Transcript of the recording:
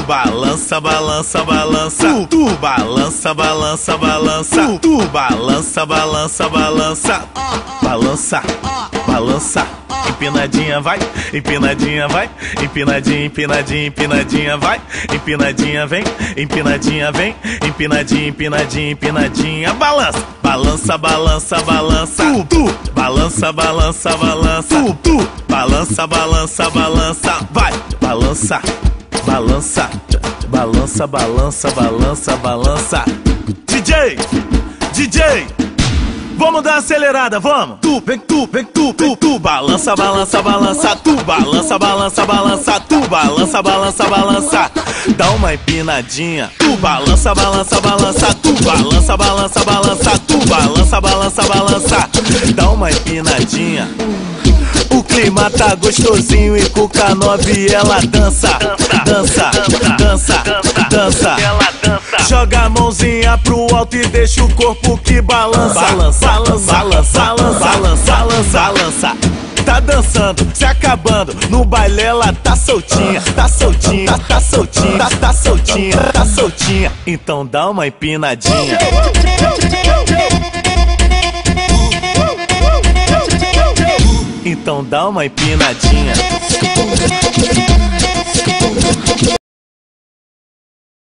balança, balança, balança. Tu balança, balança, balança. Tu balança, balança, balança. Balança, balança. Empinadinha vai, empinadinha vai, empinadinha, empinadinha, empinadinha vai, empinadinha vem, empinadinha vem, empinadinha, empinadinha, empinadinha. Balança, balança, balança, balança. Tu balança, balança, balança. Tu balança, balança, balança. Vai, balança, balança, balança, balança, balança, balança. DJ, DJ. Vamos dar uma acelerada, vamos! Tu, vem tu, vem tu, vem tu. Balança, balança, balança. Tu, balança, balança, balança. Tu, balança, balança, balança. Dá uma empinadinha. Tu, balança, balança, balança. Tu, balança, balança, balança. Tu, balança, balança, balança. Dá uma empinadinha. O clima tá gostosinho e com K9 ela dança, dança, dança, dança. Joga a mãozinha pro alto e deixa o corpo que balança, balança, balança, balança, balança, balança, balança. Tá dançando, se acabando, no baile ela tá soltinha, tá soltinha, tá soltinha, tá soltinha, tá soltinha. Então dá uma empinadinha. Então dá uma empinadinha.